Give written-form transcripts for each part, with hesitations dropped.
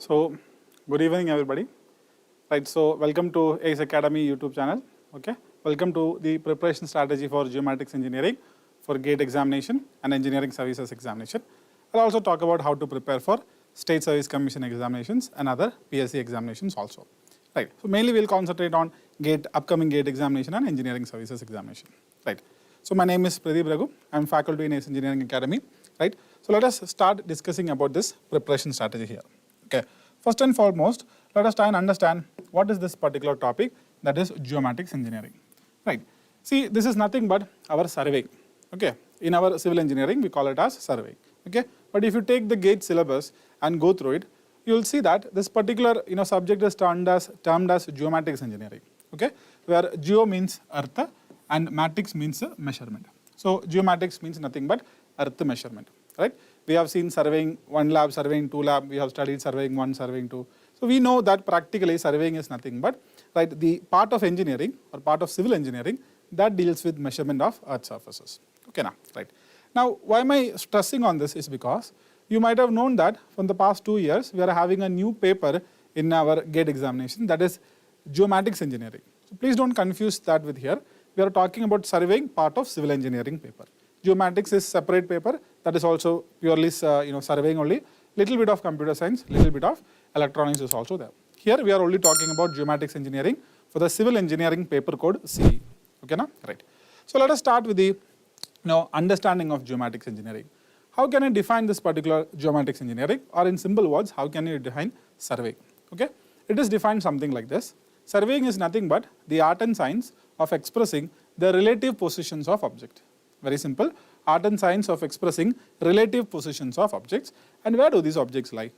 So, good evening everybody. Right, so welcome to ACE Academy YouTube channel. Okay, welcome to the preparation strategy for Geomatics engineering for GATE examination and engineering services examination. I'll also talk about how to prepare for State Service Commission examinations and other PSC examinations also. Right, so mainly we'll concentrate on GATE, upcoming GATE examination and engineering services examination. Right, so my name is Pradeep Raghu. I'm faculty in ACE Engineering Academy. Right, so let us start discussing about this preparation strategy here. Okay. First and foremost, let us try and understand what is this particular topic, that is geomatics engineering. Right. See, this is nothing but our surveying. Okay. In our civil engineering, we call it as surveying. Okay. But if you take the GATE syllabus and go through it, you will see that this particular subject is termed as geomatics engineering. Okay. Where geo means earth and matics means measurement. So geomatics means nothing but earth measurement. Right? We have seen surveying 1 lab, surveying 2 lab, we have studied surveying 1, surveying 2. So we know that practically surveying is nothing but the part of engineering or part of civil engineering that deals with measurement of earth surfaces. Okay, now why am I stressing on this is because you might have known that from the past 2 years we are having a new paper in our GATE examination, that is geomatics engineering. So please don't confuse that with here. We are talking about surveying part of civil engineering paper. Geomatics is separate paper, that is also purely surveying only. Little bit of computer science, little bit of electronics is also there. Here we are only talking about geomatics engineering for the civil engineering paper code CE. Okay, na? Right. So let us start with the understanding of geomatics engineering. How can I define this particular geomatics engineering, or in simple words, how can you define surveying? Okay, it is defined something like this. Surveying is nothing but the art and science of expressing the relative positions of objects. Very simple, art and science of expressing relative positions of objects. And where do these objects lie?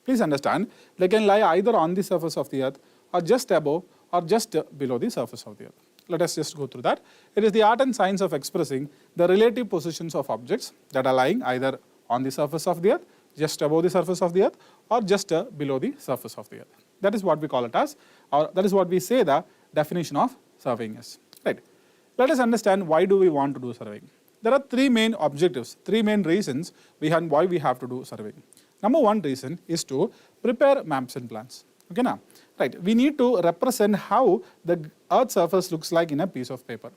Please understand, they can lie either on the surface of the earth or just above or just below the surface of the earth. Let us just go through that. It is the art and science of expressing the relative positions of objects that are lying either on the surface of the earth, just above the surface of the earth, or just below the surface of the earth. That is what we call it as, or that is what we say the definition of surveying is. Right. Let us understand why do we want to do surveying. There are 3 main objectives, 3 main reasons behind why we have to do surveying. Number 1 reason is to prepare maps and plans. Okay, now, right, we need to represent how the earth surface looks like in a piece of paper.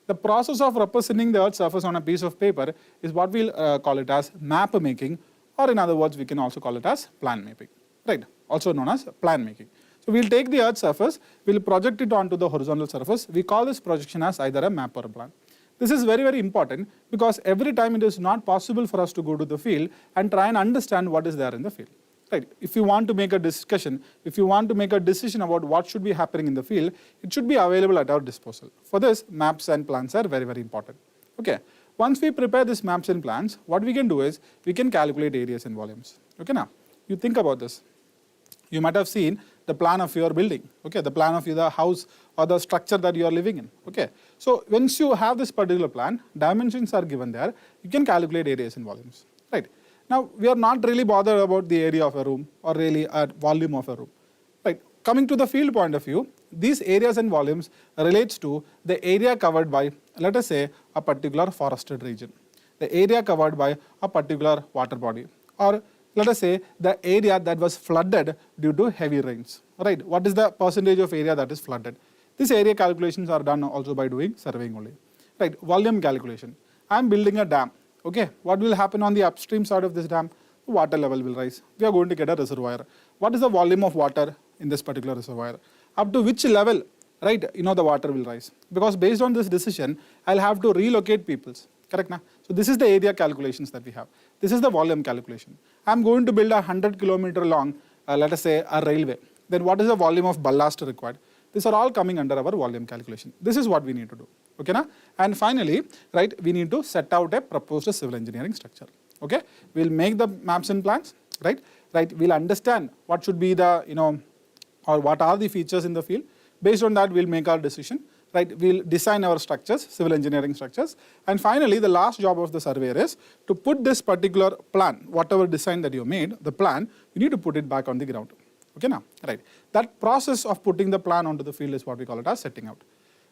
The process of representing the earth surface on a piece of paper is what we'll call it as map making, or in other words, we can also call it as plan mapping, right, also known as plan making. So we'll take the earth surface, we'll project it onto the horizontal surface. We call this projection as either a map or a plan. This is very, very important because every time it is not possible for us to go to the field and try and understand what is there in the field. Right. If you want to make a discussion, if you want to make a decision about what should be happening in the field, it should be available at our disposal. For this, maps and plans are very, very important. Okay. Once we prepare these maps and plans, what we can do is we can calculate areas and volumes. Okay, now you think about this. You might have seen the plan of your building, okay, the plan of the house or the structure that you are living in. Okay, so once you have this particular plan, dimensions are given there, you can calculate areas and volumes. Right. Now we are not really bothered about the area of a room or really a volume of a room. Right. Coming to the field point of view, these areas and volumes relates to the area covered by, let us say, a particular forested region, the area covered by a particular water body, or let us say the area that was flooded due to heavy rains. Right. What is the percentage of area that is flooded? These area calculations are done also by doing surveying only. Right. Volume calculation. I am building a dam. Okay. What will happen on the upstream side of this dam? The water level will rise. We are going to get a reservoir. What is the volume of water in this particular reservoir? Up to which level, right, the water will rise? Because based on this decision, I'll have to relocate peoples. Correct na? So this is the area calculations that we have. This is the volume calculation. I'm going to build a 100-kilometer long, let us say, a railway. Then what is the volume of ballast required? These are all coming under our volume calculation. This is what we need to do. Okay, na? And finally, right, we need to set out a proposed civil engineering structure. Okay, we'll make the maps and plans. Right, we'll understand what should be the or what are the features in the field. Based on that, we'll make our decision. Right, we'll design our structures, civil engineering structures, and finally the last job of the surveyor is to put this particular plan, whatever design that you made, the plan, you need to put it back on the ground. Okay, now, right, that process of putting the plan onto the field is what we call it as setting out.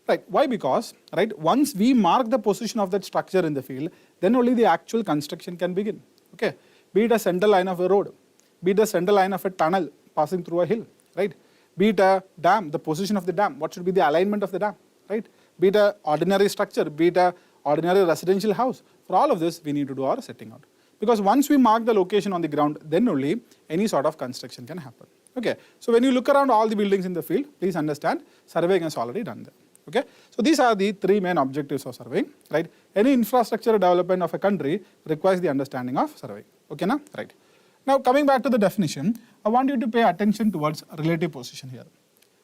Right, why? Because, right, once we mark the position of that structure in the field, then only the actual construction can begin. Okay, be it a center line of a road, be it the center line of a tunnel passing through a hill, right? Be it a dam, the position of the dam, what should be the alignment of the dam, right? Be it a ordinary structure, be it a ordinary residential house. For all of this, we need to do our setting out. Because once we mark the location on the ground, then only any sort of construction can happen. Okay, so when you look around all the buildings in the field, please understand surveying is already done there. Okay, so these are the three main objectives of surveying, right? Any infrastructure development of a country requires the understanding of surveying. Okay, now, right. Now coming back to the definition, I want you to pay attention towards relative position here.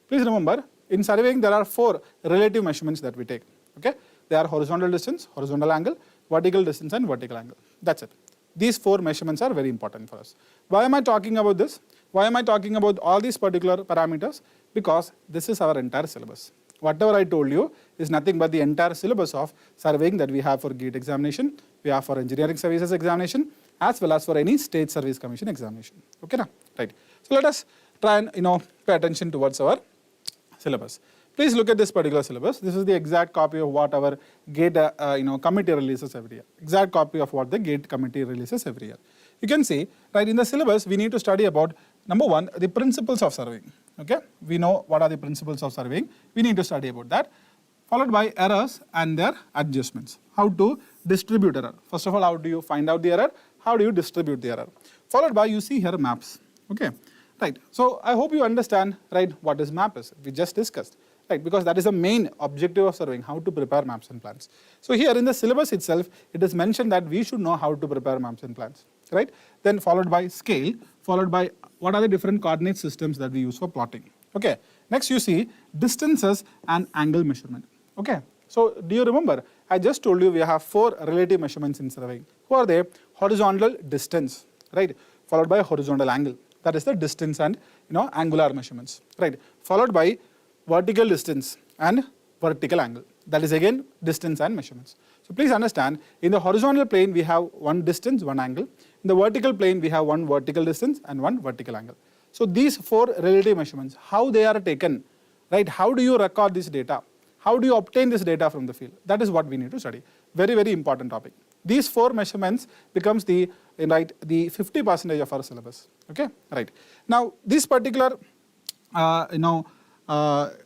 Please remember, in surveying there are 4 relative measurements that we take. Okay, they are horizontal distance, horizontal angle, vertical distance and vertical angle. That's it. These 4 measurements are very important for us. Why am I talking about this? Why am I talking about all these particular parameters? Because this is our entire syllabus. Whatever I told you is nothing but the entire syllabus of surveying that we have for GATE examination, we have for engineering services examination, as well as for any state service commission examination. Okay, now, right. So let us try and pay attention towards our syllabus. Please look at this particular syllabus. This is the exact copy of what our GATE committee releases every year. Exact copy of what the GATE committee releases every year. You can see, right, in the syllabus we need to study about, number 1, the principles of surveying. Okay, we know what are the principles of surveying. We need to study about that. Followed by errors and their adjustments. How to distribute error. First of all, how do you find out the error? How do you distribute the error? Followed by, you see here, maps. Okay, right. So I hope you understand, right, what is map is. We just discussed. Right, because that is the main objective of surveying, how to prepare maps and plans. So here in the syllabus itself, it is mentioned that we should know how to prepare maps and plans, right? Then followed by scale, followed by what are the different coordinate systems that we use for plotting. Okay, next you see distances and angle measurement. Okay, so do you remember, I just told you we have 4 relative measurements in surveying. Who are they? Horizontal distance, right? Followed by horizontal angle. That is the distance and angular measurements, right? Followed by vertical distance and vertical angle. That is again distance and measurements. So please understand, in the horizontal plane we have 1 distance, 1 angle. In the vertical plane we have 1 vertical distance and 1 vertical angle. So these 4 relative measurements, how they are taken, right? How do you record this data? How do you obtain this data from the field? That is what we need to study. Very, very important topic. These 4 measurements becomes the 50% of our syllabus. Okay, right. Now this particular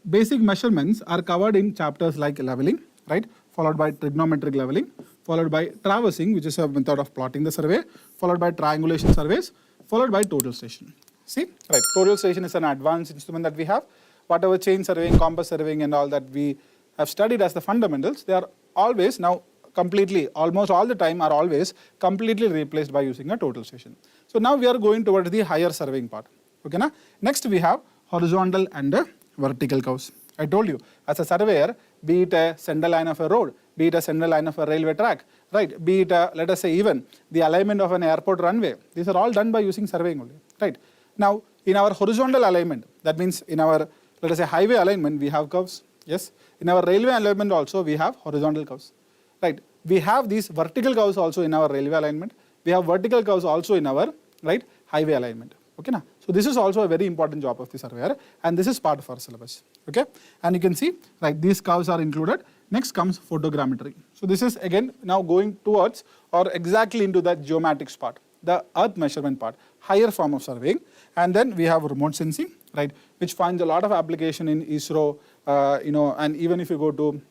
basic measurements are covered in chapters like leveling, right, followed by trigonometric leveling, followed by traversing, which is a method of plotting the survey, followed by triangulation surveys, followed by total station. See, right, total station is an advanced instrument that we have. Whatever chain surveying, compass surveying and all that we have studied as the fundamentals, they are always now completely, almost all the time are always completely replaced by using a total station. So now we are going towards the higher surveying part. Okay, now next we have horizontal and vertical curves. I told you, as a surveyor, be it a center line of a road, be it a center line of a railway track, right, be it let us say even the alignment of an airport runway, these are all done by using surveying only, right. Now in our horizontal alignment, that means in our, let us say, highway alignment, we have curves, yes. In our railway alignment also we have horizontal curves, right. We have these vertical curves also in our railway alignment, we have vertical curves also in our, right, highway alignment. Okay, na? So this is also a very important job of the surveyor, and this is part of our syllabus. Okay, and you can see, right, these curves are included. Next comes photogrammetry. So this is again now going towards or exactly into the geomatics part, the earth measurement part, higher form of surveying. And then we have remote sensing, right, which finds a lot of application in ISRO, and even if you go to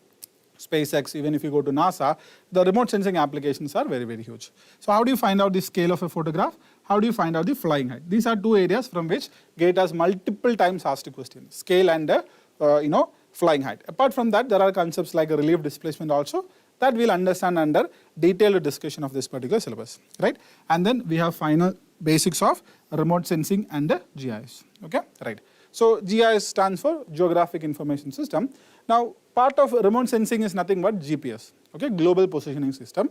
SpaceX, even if you go to NASA, the remote sensing applications are very, very huge. So how do you find out the scale of a photograph? How do you find out the flying height? These are 2 areas from which GATE has multiple times asked a question, scale and flying height. Apart from that, there are concepts like relief displacement also that we'll understand under detailed discussion of this particular syllabus, right? And then we have final basics of remote sensing and GIS, okay, right. So GIS stands for Geographic Information System. Now part of remote sensing is nothing but GPS, okay, Global Positioning System.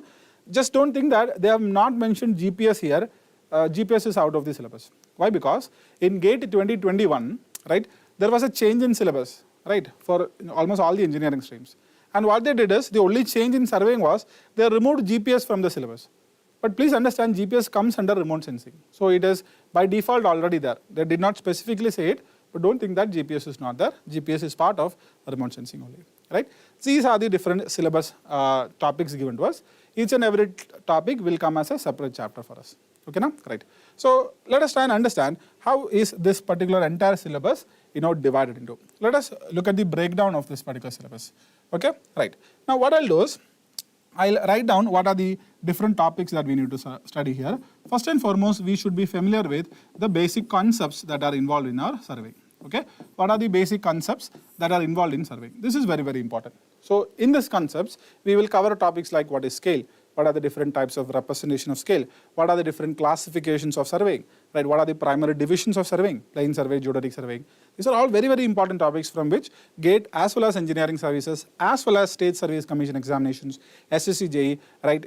Just don't think that they have not mentioned GPS here. GPS is out of the syllabus. Why? Because in GATE 2021, right, there was a change in syllabus, right, for almost all the engineering streams. And what they did is, the only change in surveying was they removed GPS from the syllabus. But please understand, GPS comes under remote sensing. So it is by default already there. They did not specifically say it, but don't think that GPS is not there. GPS is part of remote sensing only, right? These are the different syllabus topics given to us. Each and every topic will come as a separate chapter for us. Okay, now, right. So let us try and understand how is this particular entire syllabus, divided into. Let us look at the breakdown of this particular syllabus. Okay, right. Now what I'll do is, I'll write down what are the different topics that we need to study here. First and foremost, we should be familiar with the basic concepts that are involved in our surveying. Okay, what are the basic concepts that are involved in surveying? This is very, very important. So in these concepts, we will cover topics like what is scale, what are the different types of representation of scale, what are the different classifications of surveying, right? What are the primary divisions of surveying, plain survey, geodetic surveying. These are all very, very important topics from which GATE as well as engineering services as well as state service commission examinations, SSC JE, right,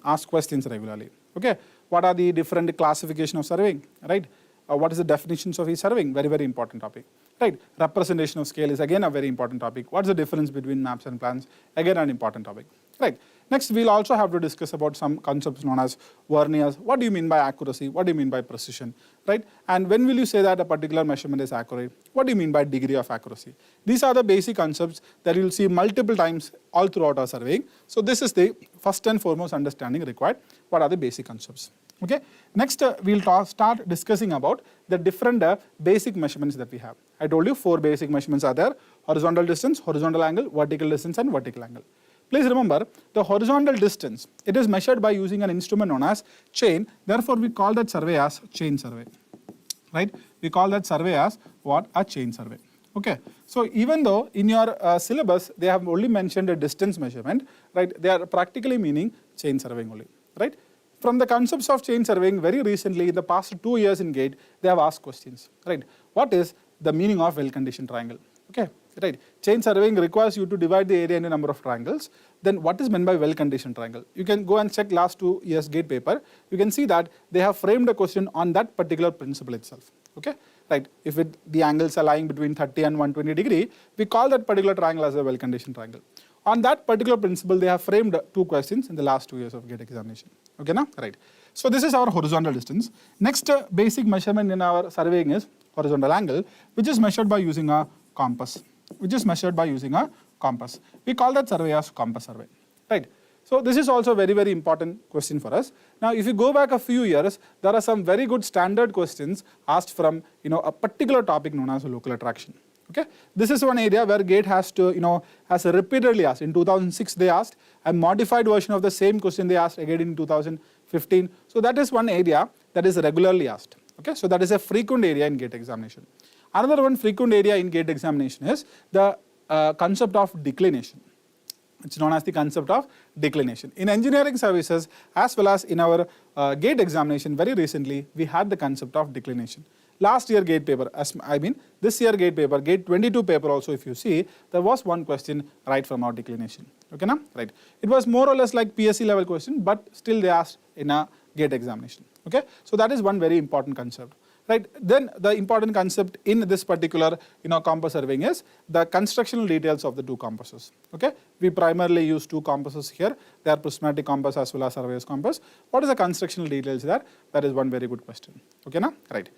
ask questions regularly. Okay, what are the different classification of surveying, right? What is the definitions of each surveying? Very, very important topic, right? Representation of scale is again a very important topic. What's the difference between maps and plans? Again, an important topic, right? Next, we'll also have to discuss about some concepts known as verniers. What do you mean by accuracy? What do you mean by precision, right? And when will you say that a particular measurement is accurate? What do you mean by degree of accuracy? These are the basic concepts that you'll see multiple times all throughout our surveying. So this is the first and foremost understanding required. What are the basic concepts? Okay. Next, we'll start discussing about the different basic measurements that we have. I told you 4 basic measurements are there: horizontal distance, horizontal angle, vertical distance, and vertical angle. Please remember, the horizontal distance, it is measured by using an instrument known as chain. Therefore, we call that survey as chain survey, right? We call that survey as what? A chain survey. Okay. So even though in your syllabus they have only mentioned a distance measurement, right? They are practically meaning chain surveying only, right? From the concepts of chain surveying, very recently in the past 2 years in GATE, they have asked questions, right? What is the meaning of well-conditioned triangle? Okay, right. Chain surveying requires you to divide the area into a number of triangles. Then what is meant by well-conditioned triangle? You can go and check last 2 years GATE paper. You can see that they have framed a question on that particular principle itself. Okay, right. If the angles are lying between 30 and 120 degree, we call that particular triangle as a well-conditioned triangle. On that particular principle, they have framed 2 questions in the last 2 years of GATE examination. Okay, now, right. So this is our horizontal distance. Next basic measurement in our surveying is horizontal angle, which is measured by using a compass. We call that survey as compass survey, right? So this is also a very, very important question for us. Now, if you go back a few years, there are some very good standard questions asked from a particular topic known as local attraction. Okay, this is one area where GATE has to has repeatedly asked. In 2006 they asked a modified version of the same question they asked again in 2015. So that is one area that is regularly asked. Okay, so that is a frequent area in GATE examination. Another one frequent area in GATE examination is the concept of declination. It's known as the concept of declination. In engineering services as well as in our GATE examination, very recently we had the concept of declination. Last year GATE paper, this year GATE paper, GATE 22 paper also, if you see, there was one question right from our declination. Okay, now, right. It was more or less like PSC level question, but still they asked in a GATE examination. Okay, so that is one very important concept. Right. Then the important concept in this particular compass surveying is the constructional details of the 2 compasses. Okay, we primarily use 2 compasses here. They are prismatic compass as well as surveyor's compass. What is the constructional details there? That is one very good question. Okay, now, right.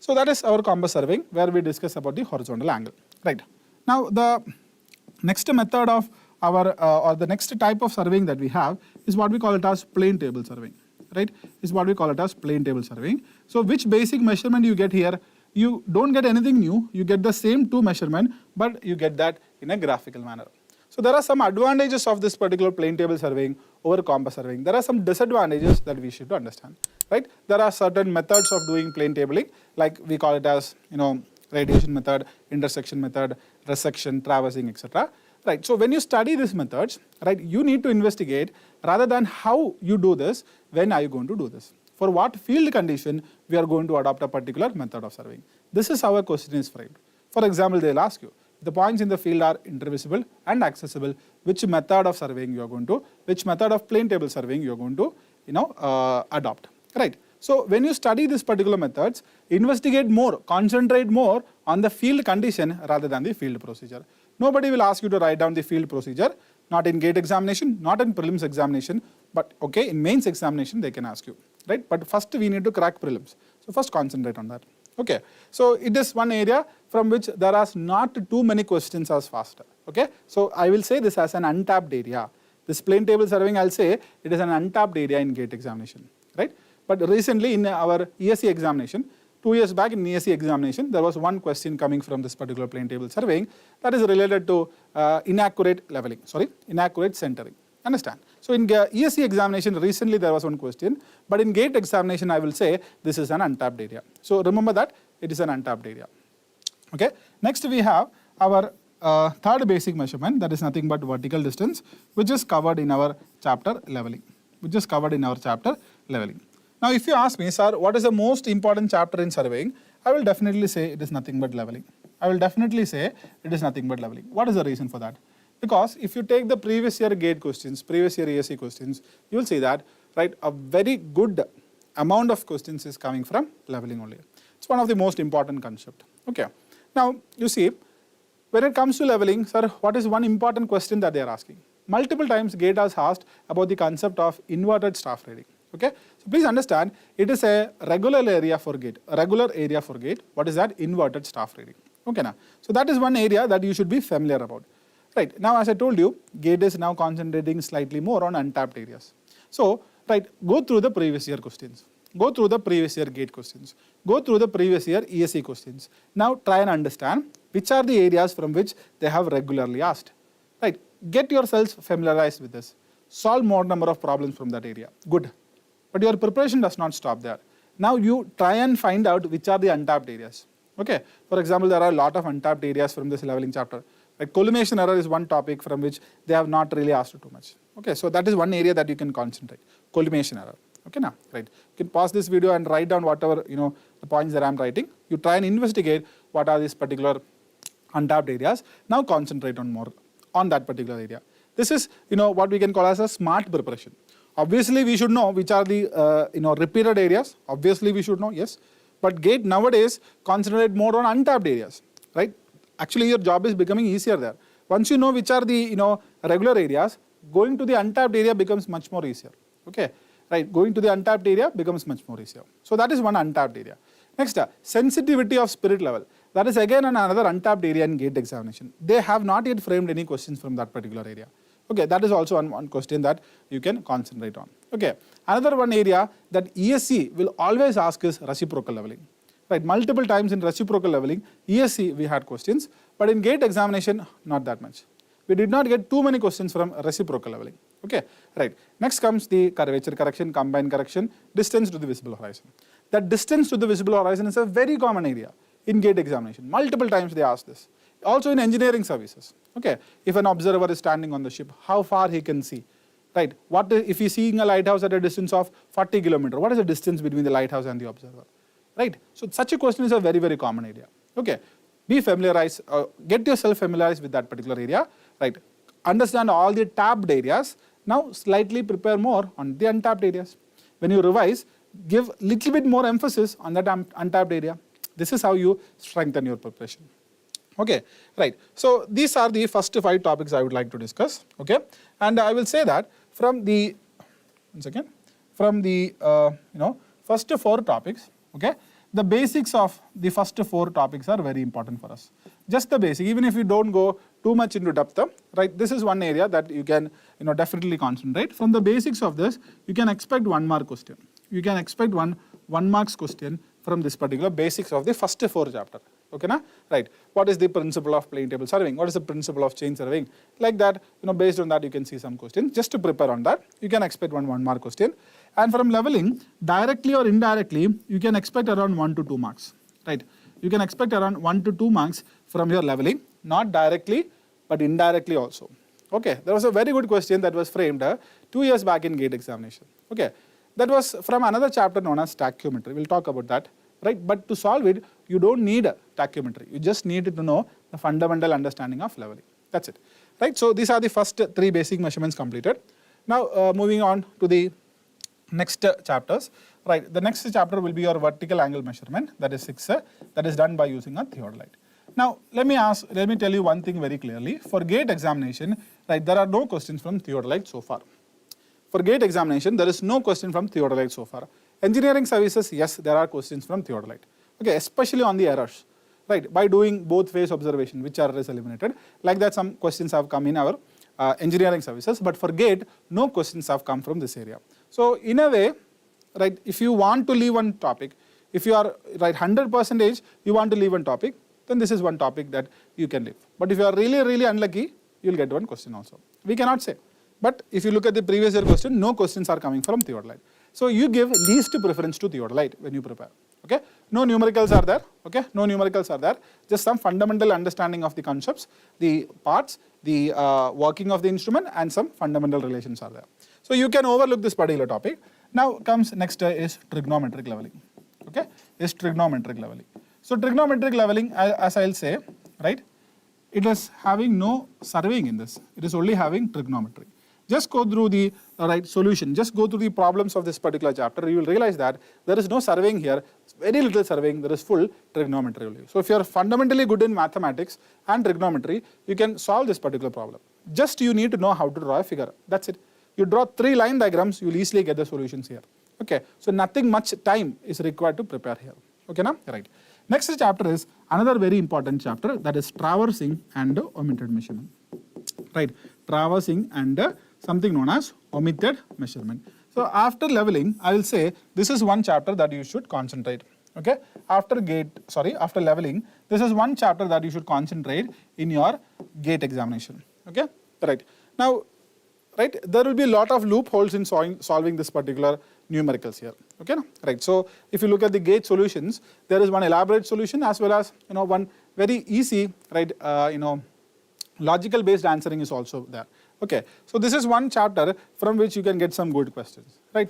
So that is our compass surveying where we discuss about the horizontal angle. Right. Now the next method of our or the next type of surveying that we have is what we call it as plane table surveying. Right, is what we call it as plane table surveying. So which basic measurement you get here? You don't get anything new. You get the same 2 measurement, but you get that in a graphical manner. So there are some advantages of this particular plane table surveying over compass surveying. There are some disadvantages that we should understand. Right, there are certain methods of doing plane tabling, like we call it as radiation method, intersection method, resection, traversing, etc. Right. So when you study these methods, right, you need to investigate rather than how you do this, when are you going to do this? For what field condition we are going to adopt a particular method of surveying. This is how a question is framed. For example, they will ask you, the points in the field are intervisible and accessible, which method of surveying you are going to, which method of plane table surveying you are going to adopt. Right. So when you study these particular methods, investigate more, concentrate more on the field condition rather than the field procedure. Nobody will ask you to write down the field procedure, not in GATE examination, not in prelims examination, but okay, in mains examination they can ask you, right? But first we need to crack prelims. So first concentrate on that. Okay, so it is one area from which there are not too many questions as faster. Okay, so I will say this as an untapped area. This plane table surveying, I'll say it is an untapped area in GATE examination, right? But recently in our ESE examination, 2 years back in ESE examination, there was one question coming from this particular plane table surveying that is related to inaccurate centering. Understand? So in ESE examination, recently there was one question, but in GATE examination, I will say this is an untapped area. So remember that it is an untapped area. Okay. Next we have our third basic measurement, that is nothing but vertical distance, which is covered in our chapter leveling. Now, if you ask me, sir, what is the most important chapter in surveying? I will definitely say it is nothing but leveling. What is the reason for that? Because if you take the previous year GATE questions, previous year ESE questions, you will see that, right, a very good amount of questions is coming from leveling only. It's one of the most important concept. Okay. Now, you see, when it comes to leveling, sir, what is one important question that they are asking? Multiple times GATE has asked about the concept of inverted staff rating. Okay. So please understand, it is a regular area for GATE. What is that? Inverted staff rating. Okay. Now, so that is one area that you should be familiar about. Right. Now, as I told you, GATE is now concentrating slightly more on untapped areas. So, right, go through the previous year questions. Go through the previous year GATE questions. Go through the previous year ESE questions. Now, try and understand which are the areas from which they have regularly asked. Right. Get yourselves familiarized with this. Solve more number of problems from that area. Good. But your preparation does not stop there. Now, you try and find out which are the untapped areas. Okay. For example, there are a lot of untapped areas from this leveling chapter. Like collimation error is one topic from which they have not really asked too much. Okay, so that is one area that you can concentrate. Collimation error. Okay, now, right. You can pause this video and write down whatever, the points that I am writing. You try and investigate what are these particular untapped areas. Now concentrate on more on that particular area. This is, what we can call as a smart preparation. Obviously, we should know which are the, repeated areas. Obviously, we should know, yes. But GATE nowadays concentrate more on untapped areas, right? Actually, your job is becoming easier there. Once you know which are the regular areas, going to the untapped area becomes much more easier. Okay, right? Going to the untapped area becomes much more easier. So that is one untapped area. Next, sensitivity of spirit level. That is again another untapped area in GATE examination. They have not yet framed any questions from that particular area. Okay, that is also one question that you can concentrate on. Okay, another one area that ESE will always ask is reciprocal leveling. Right, multiple times in reciprocal leveling, ESE we had questions, but in GATE examination, not that much. We did not get too many questions from reciprocal leveling. Okay, right. Next comes the curvature correction, combine correction, distance to the visible horizon. That distance to the visible horizon is a very common area in GATE examination. Multiple times they ask this. Also in engineering services. Okay, if an observer is standing on the ship, how far he can see. Right, what if he is seeing a lighthouse at a distance of 40 kilometers? What is the distance between the lighthouse and the observer? Right, so such a question is a very, very common area. Okay, be familiarized, get yourself familiarized with that particular area. Right, understand all the tapped areas. Now slightly prepare more on the untapped areas. When you revise, give little bit more emphasis on that untapped area. This is how you strengthen your preparation. Okay, right. So these are the first 5 topics I would like to discuss. Okay, and I will say that from the first 4 topics. Okay, the basics of the first 4 topics are very important for us. Just the basic, even if you don't go too much into depth, right? This is one area that you can definitely concentrate. From the basics of this, you can expect 1 mark question. You can expect one marks question from this particular basics of the first 4 chapter. Okay, na? Right. What is the principle of plane table surveying? What is the principle of chain surveying? Like that, based on that, you can see some questions. Just to prepare on that, you can expect one mark question. And from leveling, directly or indirectly, you can expect around 1 to 2 marks. Right. You can expect around 1 to 2 marks from your leveling, not directly, but indirectly also. Okay. There was a very good question that was framed 2 years back in GATE examination. Okay. That was from another chapter known as tachymetry. We'll talk about that. Right, but to solve it, you don't need tachymetry. You just need to know the fundamental understanding of leveling. That's it. Right, so these are the first 3 basic measurements completed. Now, moving on to the next chapters. Right, the next chapter will be your vertical angle measurement. That is 6. That is done by using a Theodolite. Now, let me tell you one thing very clearly. For GATE examination, right, there are no questions from Theodolite so far. For GATE examination, there is no question from Theodolite so far. Engineering services, yes, there are questions from Theodolite. Okay, especially on the errors. Right, by doing both phase observation, which error is eliminated. Like that, some questions have come in our engineering services, but for GATE, no questions have come from this area. So, in a way, right, if you want to leave one topic, if you are right 100% you want to leave one topic, then this is one topic that you can leave. But if you are really unlucky, you will get one question also. We cannot say. But if you look at the previous year question, no questions are coming from Theodolite. So you give least preference to Theodolite when you prepare. Okay, no numericals are there. Okay, no numericals are there. Just some fundamental understanding of the concepts, the parts, the working of the instrument, and some fundamental relations are there. So you can overlook this particular topic. Now comes next is trigonometric leveling. Okay, is trigonometric leveling. So trigonometric leveling, as I'll say, right, it is having no surveying in this. It is only having trigonometry. Just go through the right solution. Just go through the problems of this particular chapter. You will realize that there is no surveying here. Very little surveying. There is full trigonometry only. So if you are fundamentally good in mathematics and trigonometry, you can solve this particular problem. Just you need to know how to draw a figure. That's it. You draw 3 line diagrams, you will easily get the solutions here. Okay. So nothing much time is required to prepare here. Okay, now right. Next chapter is another very important chapter, that is traversing and omitted measurement. Right. Traversing and something known as omitted measurement. So after leveling, I will say this is one chapter that you should concentrate. Okay. After leveling, this is one chapter that you should concentrate in your GATE examination. Okay. Right. Now, right, there will be a lot of loopholes in solving this particular numericals here. Okay. Right. So if you look at the GATE solutions, there is one elaborate solution as well as one very easy, right, logical based answering is also there. Okay, so this is one chapter from which you can get some good questions, right?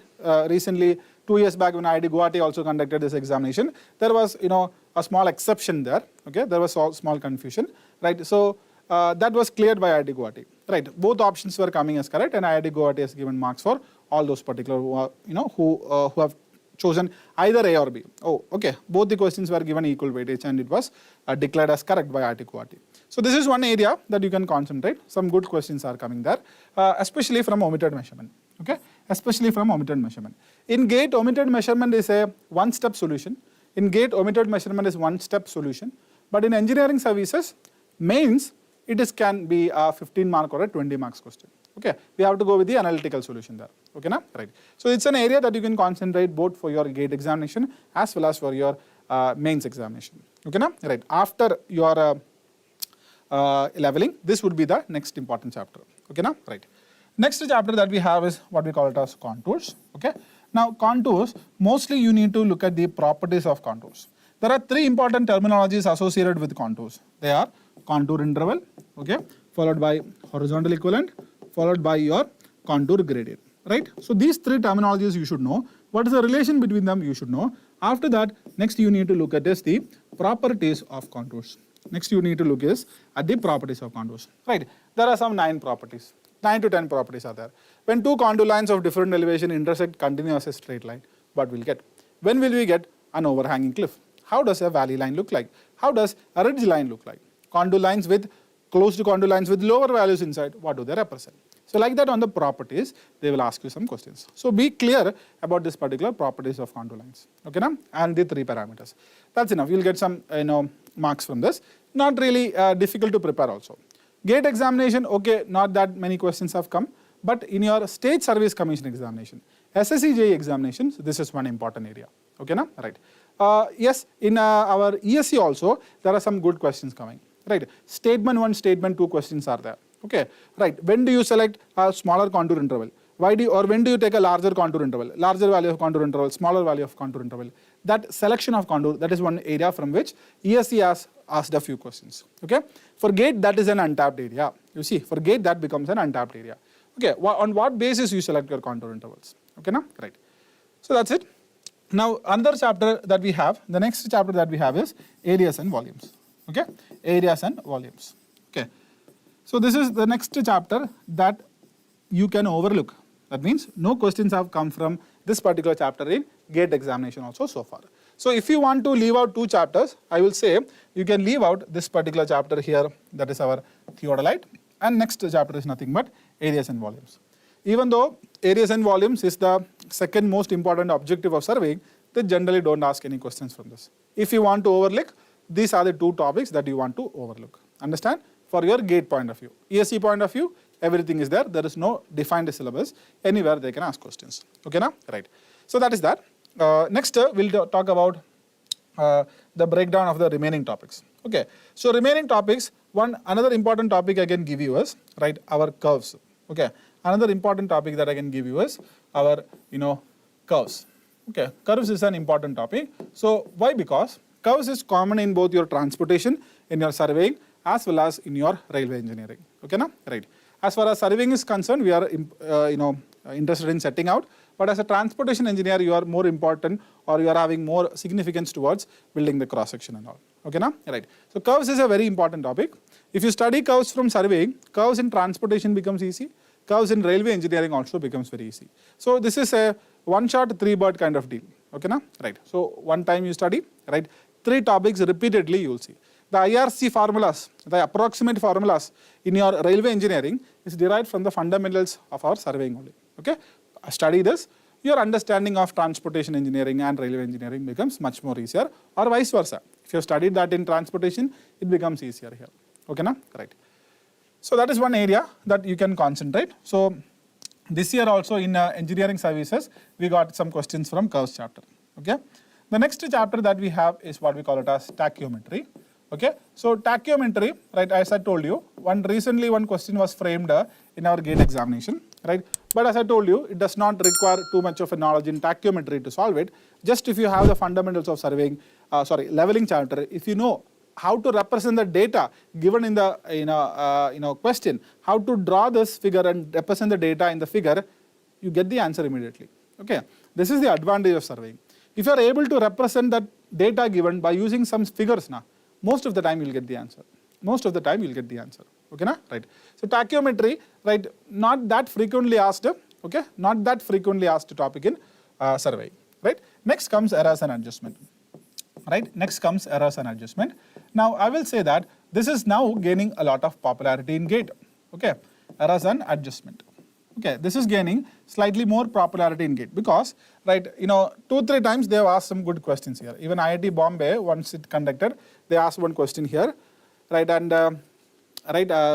Recently, 2 years back when IIT Guwahati also conducted this examination, there was a small exception there. Okay, there was small confusion, right? So that was cleared by IIT Guwahati, right? Both options were coming as correct, and IIT Guwahati has given marks for all those particular who have chosen either A or B. Oh, okay. Both the questions were given equal weightage, and it was declared as correct by IIT Guwahati. So this is one area that you can concentrate. Some good questions are coming there, especially from omitted measurement. Okay, especially from omitted measurement. In GATE, omitted measurement is a one-step solution. In GATE, omitted measurement is one-step solution. But in engineering services, mains, can be a 15 mark or a 20 marks question. Okay, we have to go with the analytical solution there. Okay, now right. So it's an area that you can concentrate both for your GATE examination as well as for your mains examination. Okay, now right. After your leveling, this would be the next important chapter. Okay, now right. Next chapter that we have is what we call it as contours. Okay, now contours, mostly you need to look at the properties of contours. There are 3 important terminologies associated with contours. They are contour interval, okay, followed by horizontal equivalent, followed by your contour gradient, right? So these 3 terminologies you should know. What is the relation between them you should know. After that, next you need to look at is the properties of contours. Next you need to look is at the properties of contours, right? There are some 9 properties, 9 to 10 properties are there. When 2 contour lines of different elevation intersect continuous as a straight line, what will get? When will we get an overhanging cliff? How does a valley line look like? How does a ridge line look like? Contour lines with, close to contour lines with lower values inside, what do they represent? So like that on the properties, they will ask you some questions. So be clear about this particular properties of contour lines, okay now, and the 3 parameters. That's enough. You'll get some marks from this. Not really difficult to prepare also. GATE examination, okay, not that many questions have come, but in your State Service Commission examination, SSC-JEE examinations, this is one important area. Okay now, right. Yes, in our ESC also, there are some good questions coming, right. Statement 1, statement 2 questions are there. Okay, right. When do you select a smaller contour interval? When do you take a larger contour interval? Larger value of contour interval, smaller value of contour interval. That selection of contour, that is one area from which ESC has asked a few questions. Okay, for GATE that is an untapped area. You see, for GATE that becomes an untapped area. Okay, on what basis you select your contour intervals? Okay, now right. So that's it. Now another chapter that we have, the next chapter that we have is areas and volumes. Okay, areas and volumes. Okay. So this is the next chapter that you can overlook. That means no questions have come from this particular chapter in GATE examination also so far. So if you want to leave out 2 chapters, I will say you can leave out this particular chapter here, that is our Theodolite, and next chapter is nothing but areas and volumes. Even though areas and volumes is the second most important objective of surveying, they generally don't ask any questions from this. If you want to overlook, these are the 2 topics that you want to overlook. Understand? For your GATE point of view. ESC point of view, everything is there. There is no defined syllabus. Anywhere they can ask questions. Okay now? Right. So that is that. Next, we'll talk about the breakdown of the remaining topics. Okay, so remaining topics, another important topic I can give you is, right, our curves. Okay, another important topic that I can give you is our, curves. Okay, curves is an important topic. So why? Because curves is common in both your transportation, in your surveying, as well as in your railway engineering. Okay, na? Right. As far as surveying is concerned, we are interested in setting out. But as a transportation engineer, you are more important, or you are having more significance towards building the cross section and all. Okay, na? Right. So curves is a very important topic. If you study curves from surveying, curves in transportation becomes easy. Curves in railway engineering also becomes very easy. So this is a one-shot, three-bird kind of deal. Okay, na? Right. So one time you study, right, 3 topics repeatedly you will see. The IRC formulas, the approximate formulas in your railway engineering is derived from the fundamentals of our surveying only. Okay, study this, your understanding of transportation engineering and railway engineering becomes much more easier, or vice versa. If you have studied that in transportation, it becomes easier here. Okay, na? Right. So that is one area that you can concentrate. So this year also in engineering services, we got some questions from curves chapter. Okay. The next chapter that we have is what we call it as tachyometry. Okay, so tachyometry, right, as I told you, recently one question was framed in our gate examination, right, but as I told you, it does not require too much of a knowledge in tachyometry to solve it. Just if you have the fundamentals of surveying, leveling chapter, if you know how to represent the data given in the question, how to draw this figure and represent the data in the figure, you get the answer immediately. Okay, this is the advantage of surveying. If you are able to represent that data given by using some figures now, most of the time you will get the answer. Most of the time you will get the answer. Okay, na? Right. So tachyometry, right, not that frequently asked, okay, not that frequently asked topic in survey. Right. Next comes errors and adjustment. Right. Next comes errors and adjustment. Now I will say that this is now gaining a lot of popularity in GATE. Okay, errors and adjustment. Okay, this is gaining slightly more popularity in GATE because, right, 2-3 times they have asked some good questions here. Even IIT Bombay, once it conducted, they asked one question here, right, and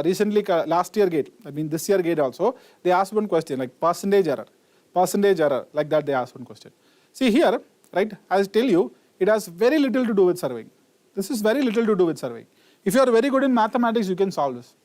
recently last year GATE, I mean this year GATE also, they asked one question like percentage error, like that they asked one question. See here, right, as I tell you, it has very little to do with surveying. This is very little to do with surveying. If you are very good in mathematics, you can solve this.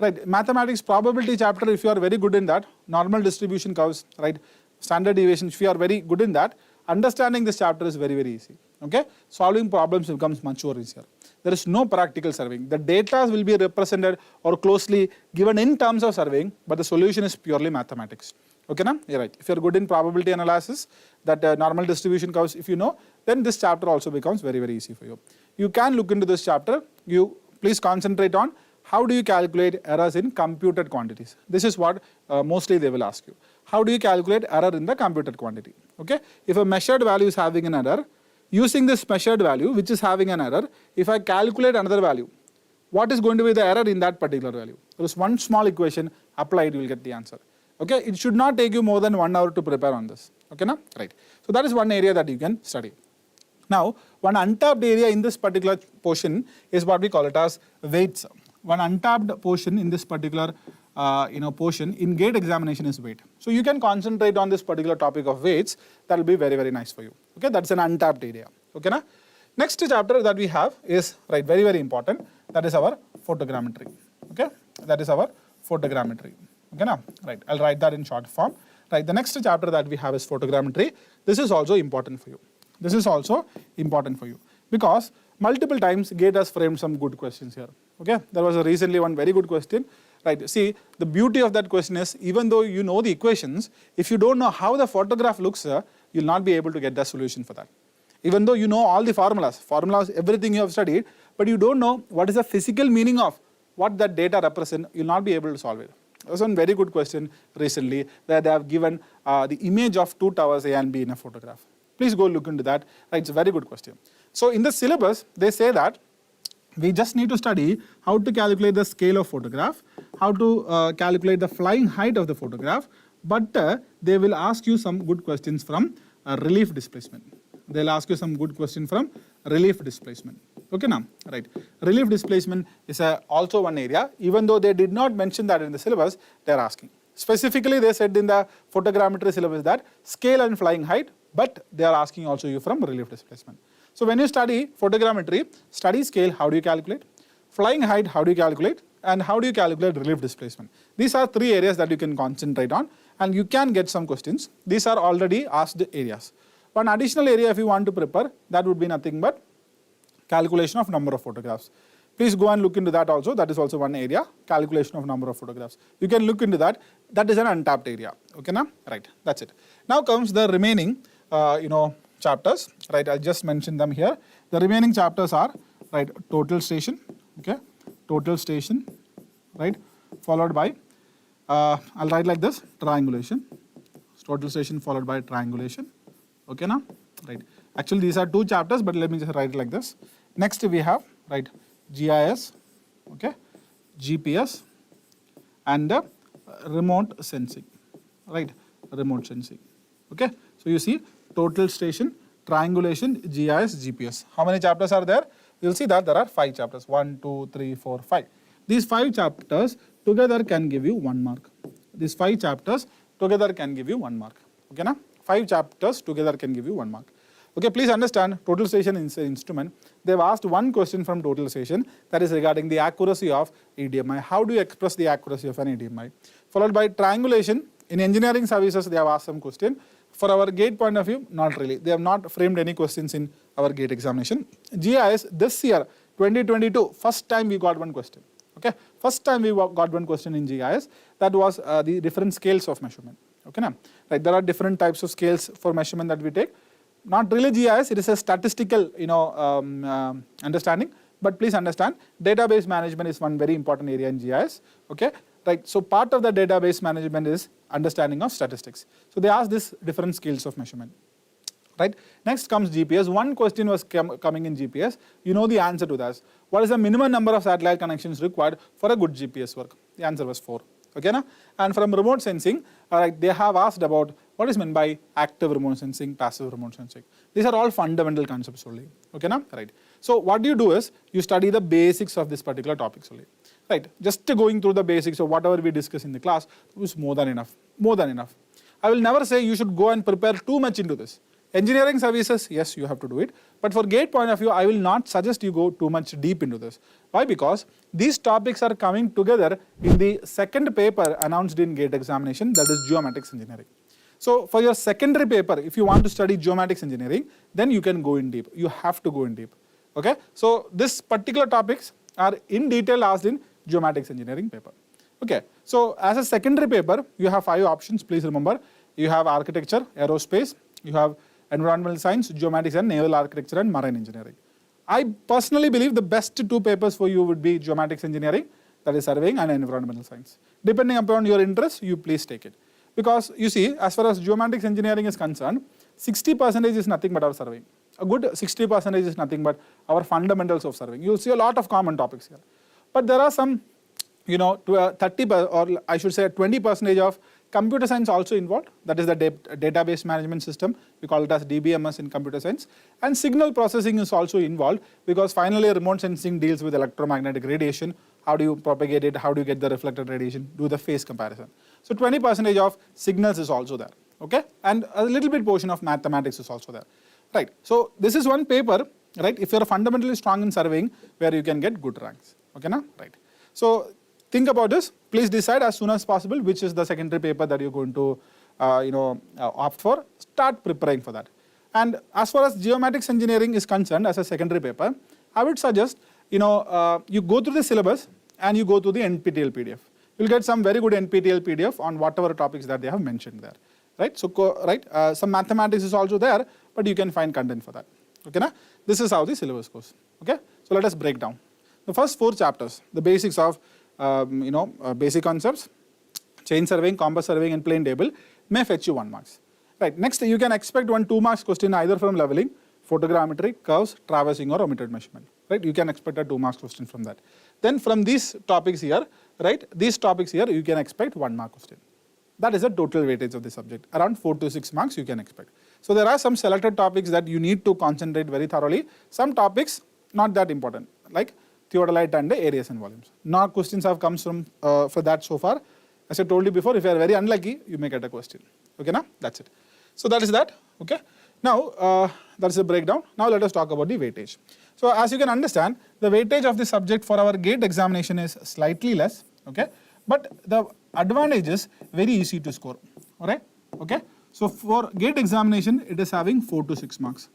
Right, mathematics probability chapter, if you are very good in that, normal distribution curves, right, standard deviation, if you are very good in that, understanding this chapter is very, very easy. Okay, solving problems becomes much more easier. There is no practical surveying. The data will be represented or closely given in terms of surveying, but the solution is purely mathematics. Okay, na? Yeah, right. If you are good in probability analysis, that normal distribution curves, if you know, then this chapter also becomes very, very easy for you. You can look into this chapter. You please concentrate on how do you calculate errors in computed quantities. This is what mostly they will ask you. How do you calculate error in the computed quantity? Okay, if a measured value is having an error, using this measured value which is having an error, if I calculate another value, what is going to be the error in that particular value? There is one small equation, apply it, you will get the answer. Okay, it should not take you more than 1 hour to prepare on this. Okay, na? Right. So that is one area that you can study. Now, one untapped area in this particular portion is what we call it as weights. One untapped portion in this particular portion in GATE examination is weight. So you can concentrate on this particular topic of weights. That will be very, very nice for you. Okay, that's an untapped area. Okay, na? Next chapter that we have is, right, very, very important. That is our photogrammetry. Okay, that is our photogrammetry. Okay, na? Right, I'll write that in short form. Right, the next chapter that we have is photogrammetry. This is also important for you. This is also important for you because multiple times GATE has framed some good questions here. Okay, there was recently one very good question. Right, see, the beauty of that question is, even though you know the equations, if you don't know how the photograph looks, you'll not be able to get the solution for that. Even though you know all the formulas, everything you have studied, but you don't know what is the physical meaning of what that data represent, you'll not be able to solve it. There was one very good question recently that they have given the image of 2 towers A and B in a photograph. Please go look into that. Right, it's a very good question. So in the syllabus, they say that we just need to study how to calculate the scale of photograph, how to calculate the flying height of the photograph, but they will ask you some good questions from relief displacement. They'll ask you some good question from relief displacement. Okay, now, right. Relief displacement is also one area. Even though they did not mention that in the syllabus, they are asking. Specifically, they said in the photogrammetry syllabus that scale and flying height, but they are asking also you from relief displacement. So when you study photogrammetry, study scale, how do you calculate? Flying height, how do you calculate? And how do you calculate relief displacement? These are three areas that you can concentrate on, and you can get some questions. These are already asked areas. One additional area if you want to prepare, that would be nothing but calculation of number of photographs. Please go and look into that also. That is also one area, calculation of number of photographs. You can look into that. That is an untapped area. Okay, now? Right, that's it. Now comes the remaining, chapters. Right, I just mentioned them here. The remaining chapters are, right, total station. Okay, total station, right, followed by, I'll write like this, triangulation. Total station followed by triangulation. Okay, now? Right. Actually, these are two chapters, but let me just write it like this. Next, we have, right, GIS, okay, GPS, and remote sensing, right, remote sensing. Okay, so you see total station, triangulation, GIS, GPS. How many chapters are there? You'll see that there are 5 chapters. 1, 2, 3, 4, 5. These 5 chapters together can give you 1 mark. These 5 chapters together can give you 1 mark. Okay, na? 5 chapters together can give you 1 mark. Okay, please understand, total station is an instrument. They've asked one question from total station, that is regarding the accuracy of EDMI. How do you express the accuracy of an EDMI? Followed by triangulation. In engineering services, they have asked some question. For our GATE point of view, not really. They have not framed any questions in our GATE examination. GIS, this year, 2022, first time we got one question. Okay, first time we got one question in GIS. That was the different scales of measurement. Okay, now, right, there are different types of scales for measurement that we take. Not really GIS, it is a statistical, understanding. But please understand, database management is one very important area in GIS. Okay, right. So part of the database management is understanding of statistics. So they ask this different scales of measurement. Right. Next comes GPS. One question was coming in GPS. You know the answer to that. What is the minimum number of satellite connections required for a good GPS work? The answer was 4. Okay, na? And from remote sensing, they have asked about what is meant by active remote sensing, passive remote sensing. These are all fundamental concepts only. Okay, na? Right. So what you do is you study the basics of this particular topics only. Right. Just going through the basics of whatever we discuss in the class is more than enough. More than enough. I will never say you should go and prepare too much into this. Engineering services, yes, you have to do it. But for GATE point of view, I will not suggest you go too much deep into this. Why? Because these topics are coming together in the second paper announced in GATE examination, that is Geomatics Engineering. So for your secondary paper, if you want to study Geomatics Engineering, then you can go in deep. You have to go in deep. Okay? So this particular topics are in detail asked in Geomatics Engineering paper. Okay? So as a secondary paper, you have 5 options. Please remember, you have architecture, aerospace, you have environmental science, geomatics and naval architecture and marine engineering. I personally believe the best 2 papers for you would be geomatics engineering, that is surveying, and environmental science. Depending upon your interest, you please take it. Because you see, as far as geomatics engineering is concerned, 60% is nothing but our surveying. A good 60% is nothing but our fundamentals of surveying. You will see a lot of common topics here. But there are some, 30 or I should say 20% of computer science also involved. That is the database management system. We call it as DBMS in computer science. And signal processing is also involved because finally remote sensing deals with electromagnetic radiation. How do you propagate it? How do you get the reflected radiation? Do the phase comparison. So 20% of signals is also there. Okay? And a little bit portion of mathematics is also there. Right. So this is one paper, right? If you are fundamentally strong in surveying, where you can get good ranks. Okay, na? Right. So think about this. Please decide as soon as possible which is the secondary paper that you're going to, opt for. Start preparing for that. And as far as geomatics engineering is concerned, as a secondary paper, I would suggest, you go through the syllabus and you go through the NPTEL PDF. You'll get some very good NPTEL PDF on whatever topics that they have mentioned there. Right? So, some mathematics is also there, but you can find content for that. Okay, na? This is how the syllabus goes. Okay? So let us break down. The first 4 chapters, the basics of basic concepts, chain surveying, compass surveying and plane table may fetch you 1 marks. Right. Next, you can expect 1 2 marks question either from leveling, photogrammetry, curves, traversing or omitted measurement. Right. You can expect a 2 marks question from that. Then from these topics here, right, these topics here you can expect 1 mark question. That is the total weightage of the subject. Around 4 to 6 marks you can expect. So there are some selected topics that you need to concentrate very thoroughly. Some topics not that important, like Theodolite and the areas and volumes. Now questions have come from for that so far. As I told you before, if you are very unlucky, you may get a question. Okay, now that's it. So that is that. Okay. Now, that's the breakdown. Now let us talk about the weightage. So as you can understand, the weightage of the subject for our GATE examination is slightly less, okay? But the advantage is very easy to score, all right? Okay? So for GATE examination, it is having 4 to 6 marks,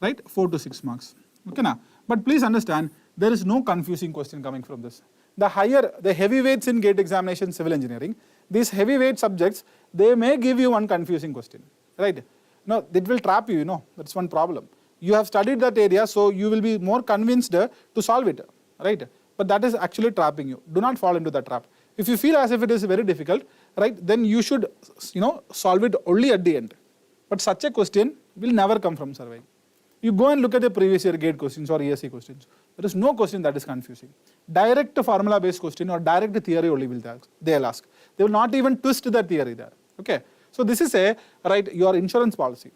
right? 4 to 6 marks, okay now? But please understand, there is no confusing question coming from this. The heavyweights in GATE examination, civil engineering, these heavyweight subjects, they may give you one confusing question, right? No, it will trap you, that's one problem. You have studied that area, so you will be more convinced to solve it, right? But that is actually trapping you. Do not fall into that trap. If you feel as if it is very difficult, right, then you should, solve it only at the end. But such a question will never come from surveying. You go and look at the previous year GATE questions or ESE questions. There is no question that is confusing. Direct formula based question or direct theory only they'll ask. They will not even twist the theory there, okay? So this is your insurance policy,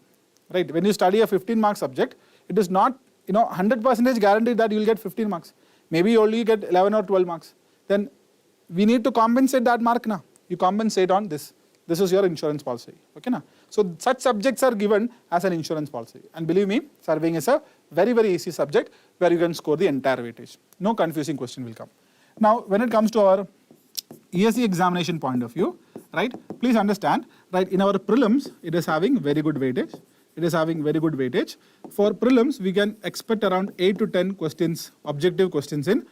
right? When you study a 15 mark subject, it is not 100% guaranteed that you will get 15 marks. Maybe you only get 11 or 12 marks. Then we need to compensate that mark now. You compensate on this. This is your insurance policy, okay now? So such subjects are given as an insurance policy. And believe me, surveying is a very, very easy subject where you can score the entire weightage. No confusing question will come. Now, when it comes to our ESE examination point of view, right, please understand, right, in our prelims, it is having very good weightage. It is having very good weightage. For prelims, we can expect around 8 to 10 questions, objective questions in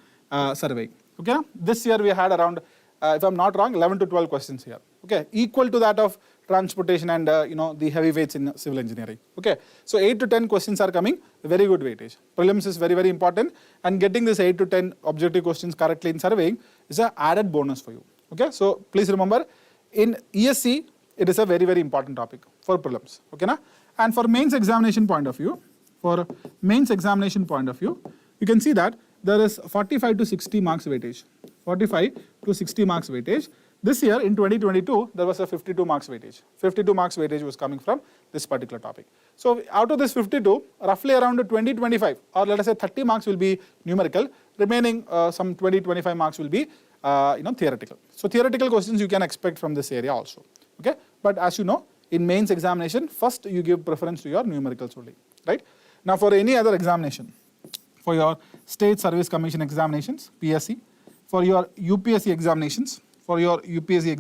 surveying. Okay, this year we had around, if I'm not wrong, 11 to 12 questions here. Okay, equal to that of transportation and the heavyweights in civil engineering. Okay, so 8 to 10 questions are coming, very good weightage. Prelims is very, very important, and getting this 8 to 10 objective questions correctly in surveying is an added bonus for you. Okay, so please remember, in ESE, it is a very, very important topic for prelims. Okay, na? And for mains examination point of view, you can see that there is 45 to 60 marks weightage. 45 to 60 marks weightage. This year in 2022, there was a 52 marks weightage. 52 marks weightage was coming from this particular topic. So out of this 52, roughly around 20-25 or let us say 30 marks will be numerical. Remaining some 20-25 marks will be theoretical. So theoretical questions you can expect from this area also. Okay, but as you know, in mains examination, first you give preference to your numericals only, right? Now for any other examination, for your State Service Commission examinations, PSC, for your UPSC examinations, for your PSU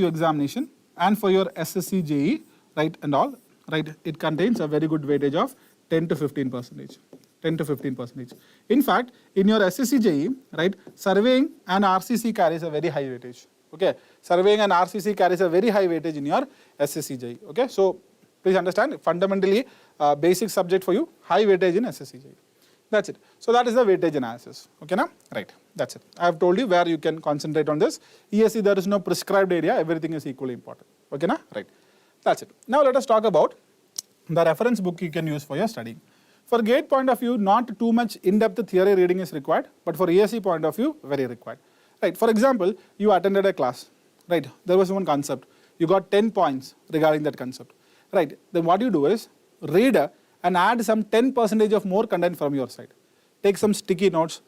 examination, and for your SSC JE, right, and all, right, it contains a very good weightage of 10 to 15%. 10 to 15%. In fact, in your SSC JE, right, surveying and RCC carries a very high weightage. Okay, surveying and RCC carries a very high weightage in your SSC JE. Okay, so please understand, fundamentally basic subject for you, high weightage in SSC JE. That's it. So that is the weightage analysis. Okay, na? Right. That's it. I have told you where you can concentrate on this. ESE, there is no prescribed area. Everything is equally important. Okay, na? Right. That's it. Now let us talk about the reference book you can use for your studying. For GATE point of view, not too much in-depth theory reading is required, but for ESE point of view, very required. Right. For example, you attended a class. Right. There was one concept. You got 10 points regarding that concept. Right. Then what you do is read and add some 10% of more content from your side. Take some sticky notes,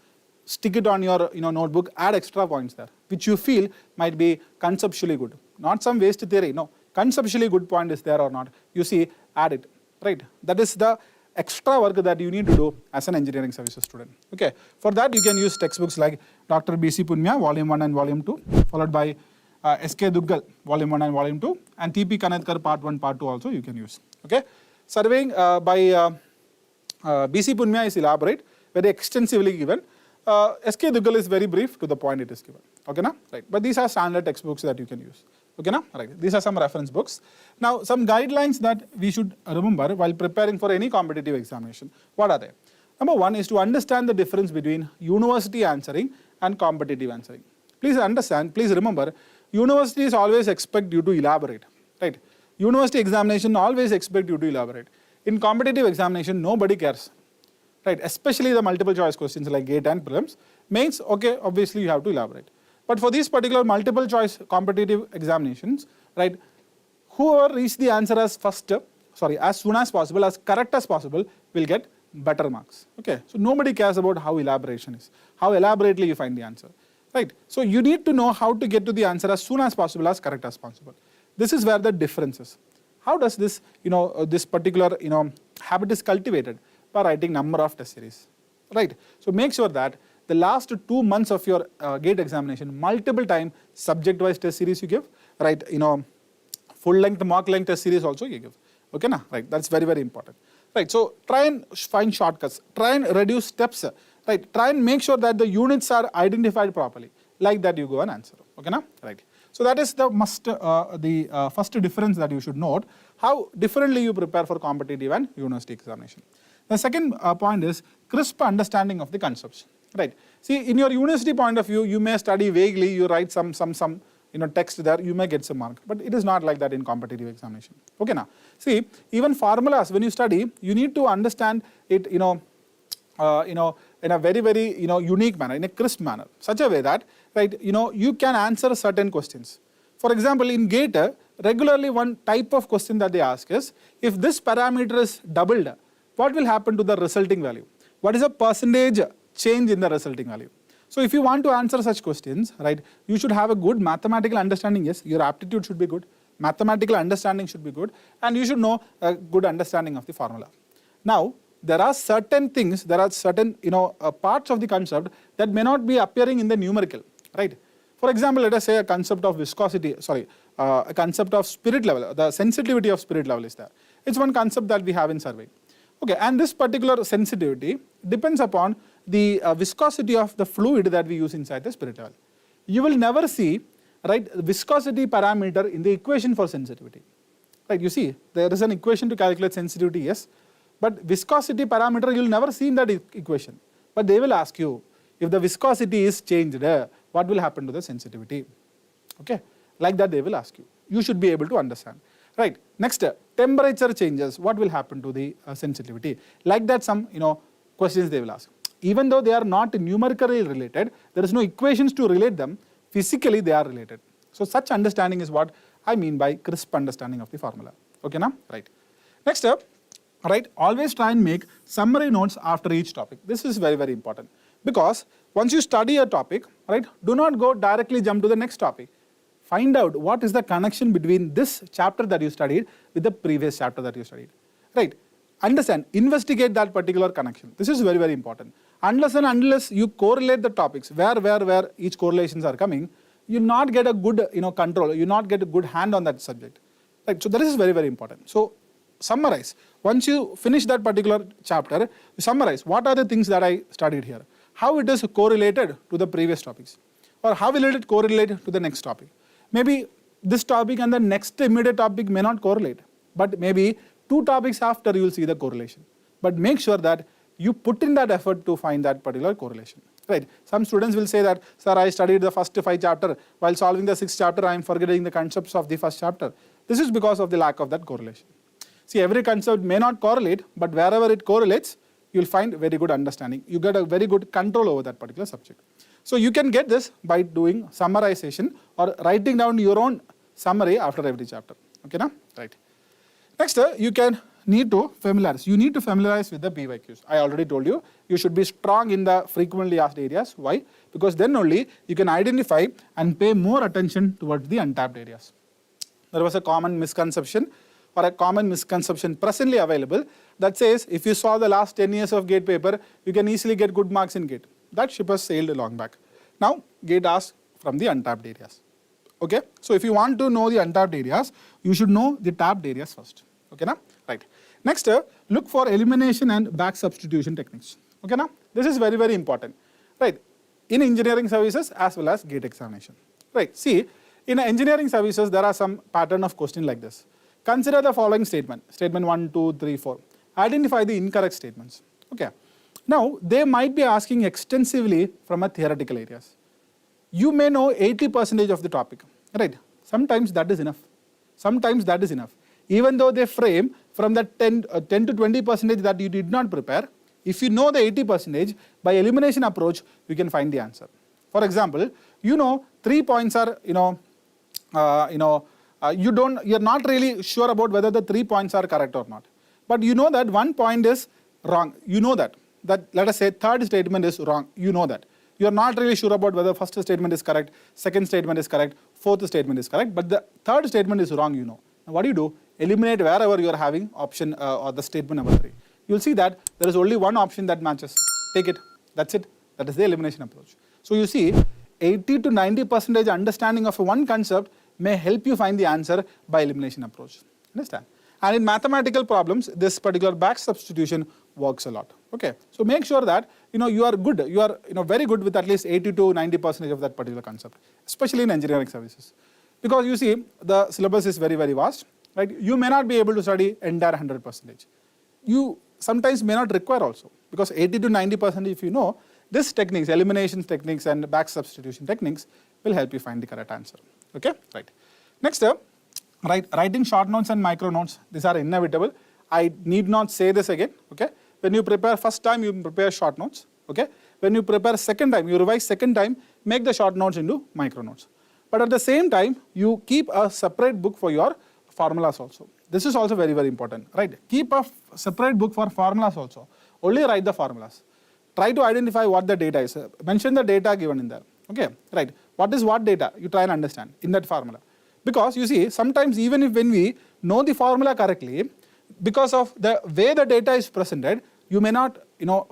stick it on your notebook, add extra points there, which you feel might be conceptually good. Not some waste theory, no. Conceptually good point is there or not. You see, add it, right? That is the extra work that you need to do as an engineering services student. Okay, for that you can use textbooks like Dr. B.C. Punya, Volume 1 and Volume 2, followed by S.K. Duggal, Volume 1 and Volume 2, and T.P. Kanatkar, Part 1, Part 2 also you can use. Okay. Surveying by B.C. Punya is elaborate, very extensively given. S.K. Duggal is very brief, to the point it is given. Okay, na? Right. But these are standard textbooks that you can use. Okay, na? Right. These are some reference books. Now, some guidelines that we should remember while preparing for any competitive examination. What are they? Number one is to understand the difference between university answering and competitive answering. Please understand, please remember, universities always expect you to elaborate, right? University examination always expect you to elaborate. In competitive examination, nobody cares, right? Especially the multiple choice questions like GATE and prelims. Mains, okay, obviously you have to elaborate. But for these particular multiple choice competitive examinations, right, whoever reach the answer as soon as possible, as correct as possible, will get better marks. Okay, so nobody cares about how elaboration is, how elaborately you find the answer, right? So you need to know how to get to the answer as soon as possible, as correct as possible. This is where the difference is. How does this, this particular, habit is cultivated? By writing number of test series, right? So make sure that the last 2 months of your GATE examination, multiple time subject-wise test series you give, right? Full-length, mock-length test series also you give. Okay, na? Right? That's very, very important. Right? So try and find shortcuts. Try and reduce steps. Right? Try and make sure that the units are identified properly. Like that, you go and answer. Okay, na? Right? So that is the first difference that you should note. How differently you prepare for competitive and university examination. The second point is crisp understanding of the concepts. Right? See, in your university point of view, you may study vaguely. You write some text there, you may get some mark, but it is not like that in competitive examination. Okay, now see, even formulas when you study, you need to understand it in a very, very unique manner, in a crisp manner, such a way that, right, you can answer certain questions. For example, in GATE, regularly one type of question that they ask is, if this parameter is doubled, what will happen to the resulting value? What is the percentage change in the resulting value? So if you want to answer such questions, right, you should have a good mathematical understanding. Yes, your aptitude should be good, mathematical understanding should be good, and you should know a good understanding of the formula. Now, there are certain things, there are certain parts of the concept that may not be appearing in the numerical, right? For example, let us say a concept of viscosity, a concept of spirit level, the sensitivity of spirit level is there. It's one concept that we have in survey. Okay, and this particular sensitivity depends upon the viscosity of the fluid that we use inside the spirit level. You will never see, right, viscosity parameter in the equation for sensitivity. Right, you see, there is an equation to calculate sensitivity, yes, but viscosity parameter you will never see in that equation. But they will ask you, if the viscosity is changed, what will happen to the sensitivity? Okay, like that they will ask you. You should be able to understand. Right, next, temperature changes, what will happen to the sensitivity? Like that some, questions they will ask. Even though they are not numerically related, there is no equations to relate them, physically they are related. So such understanding is what I mean by crisp understanding of the formula. Okay, now, right. Next up, right, always try and make summary notes after each topic. This is very, very important, because once you study a topic, right, do not go directly jump to the next topic. Find out what is the connection between this chapter that you studied with the previous chapter that you studied. Right? Understand, investigate that particular connection. This is very, very important. Unless you correlate the topics, where each correlations are coming, you will not get a good control, you will not get a good hand on that subject. Right? So that is very, very important. So summarize. Once you finish that particular chapter, you summarize what are the things that I studied here, how it is correlated to the previous topics, or how will it correlate to the next topic. Maybe this topic and the next immediate topic may not correlate, but maybe 2 topics after you will see the correlation. But make sure that you put in that effort to find that particular correlation. Right? Some students will say that, sir, I studied the first 5 chapters, while solving the 6th chapter I am forgetting the concepts of the first chapter. This is because of the lack of that correlation. See, every concept may not correlate, but wherever it correlates, you will find very good understanding. You get a very good control over that particular subject. So you can get this by doing summarization or writing down your own summary after every chapter. Okay, now? Right. Next, you need to familiarize with the PYQs. I already told you, you should be strong in the frequently asked areas. Why? Because then only you can identify and pay more attention towards the untapped areas. There was a common misconception or a common misconception presently available that says if you saw the last 10 years of GATE paper, you can easily get good marks in GATE. That ship has sailed long back. Now, GATE asks from the untapped areas. Okay, so if you want to know the untapped areas, you should know the tapped areas first. Okay, now, right. Next, look for elimination and back substitution techniques. Okay, now, this is very, very important. Right, in engineering services as well as GATE examination. Right, see, in engineering services, there are some pattern of question like this. Consider the following statement, statement 1, 2, 3, 4. Identify the incorrect statements. Okay. Now, they might be asking extensively from a theoretical areas. You may know 80% of the topic, right? Sometimes that is enough. Sometimes that is enough. Even though they frame from the 10 to 20% that you did not prepare, if you know the 80%, by elimination approach, you can find the answer. For example, 3 points are, you're not really sure about whether the 3 points are correct or not. But you know that 1 point is wrong. You know that let us say third statement is wrong. You know that. You are not really sure about whether first statement is correct, second statement is correct, fourth statement is correct, but the third statement is wrong, you know. Now what do? Eliminate wherever you are having option or the statement number 3. You will see that there is only one option that matches. Take it. That's it. That is the elimination approach. So you see, 80 to 90% understanding of one concept may help you find the answer by elimination approach. Understand? And in mathematical problems, this particular back substitution works a lot. Okay, so make sure that you are good. You are very good with at least 80 to 90% of that particular concept, especially in engineering services, because you see the syllabus is very vast. Right? You may not be able to study entire 100%. You sometimes may not require also, because 80 to 90% if you know this techniques, elimination techniques and back substitution techniques will help you find the correct answer. Okay, right. Next up, writing short notes and micro notes. These are inevitable. I need not say this again. Okay, when you prepare first time, you prepare short notes. Okay, when you prepare second time, you revise second time, make the short notes into micro notes. But at the same time, you keep a separate book for your formulas also. This is also very important, right? Keep a separate book for formulas also. Only write the formulas. Try to identify what the data is. Mention the data given in there. Okay, right? What is what data? You try and understand in that formula. Because you see, sometimes even if when we know the formula correctly, because of the way the data is presented, you may not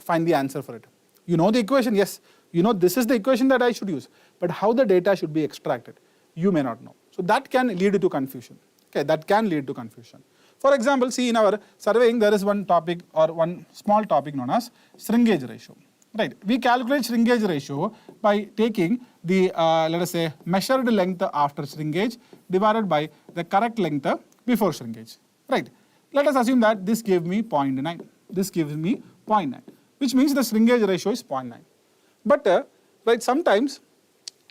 find the answer for it. You know the equation, yes. You know this is the equation that I should use. But how the data should be extracted, you may not know. So that can lead to confusion. Okay, that can lead to confusion. For example, see in our surveying there is one topic or one small topic known as shrinkage ratio. Right, we calculate shrinkage ratio by taking the let us say measured length after shrinkage divided by the correct length before shrinkage. Right, let us assume that this gave me 0.9. This gives me 0.9, which means the shrinkage ratio is 0.9. But right, sometimes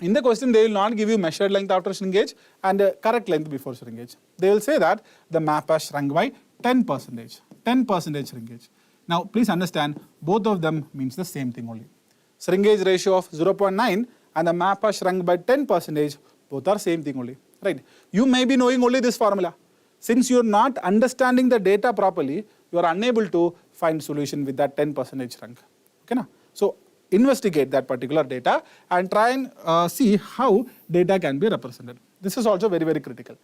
in the question they will not give you measured length after shrinkage and correct length before shrinkage. They will say that the map has shrunk by 10%, 10% shrinkage. Now please understand, both of them means the same thing only. Shrinkage ratio of 0.9 and the map has shrunk by 10%, both are same thing only. Right? You may be knowing only this formula. Since you are not understanding the data properly, you are unable to find solution with that 10% shrunk. Okay, na? So investigate that particular data and try and see how data can be represented. This is also very critical.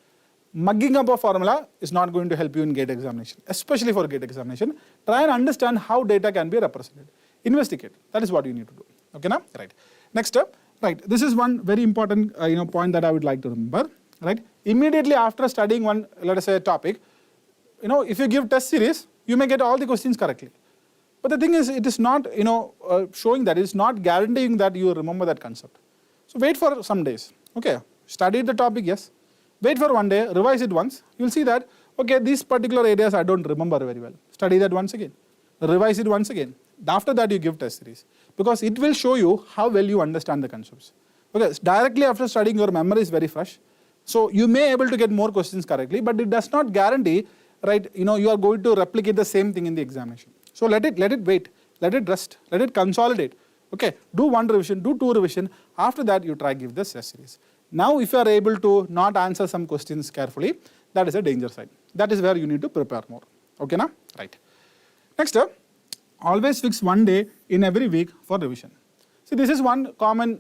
Mugging up a formula is not going to help you in gate examination, especially for gate examination. Try and understand how data can be represented. Investigate. That is what you need to do. Okay, now? Right. Next up, right. This is one very important point that I would like to remember. Right. Immediately after studying one, let us say, topic, if you give test series, you may get all the questions correctly. But the thing is, it is not showing that, it is not guaranteeing that you remember that concept. So wait for some days. Okay. Study the topic, yes. Wait for one day, revise it once, you will see that, okay, these particular areas I don't remember very well. Study that once again, revise it once again. After that you give test series, because it will show you how well you understand the concepts. Okay, directly after studying your memory is very fresh, so you may able to get more questions correctly, but it does not guarantee, right, you are going to replicate the same thing in the examination. So let it wait, let it rest, let it consolidate. Okay, do one revision, do two revision, after that you try give the test series. Now if you are able to not answer some questions carefully, that is a danger sign. That is where you need to prepare more. Okay, now? Right. Next up, always fix one day in every week for revision. See, this is one common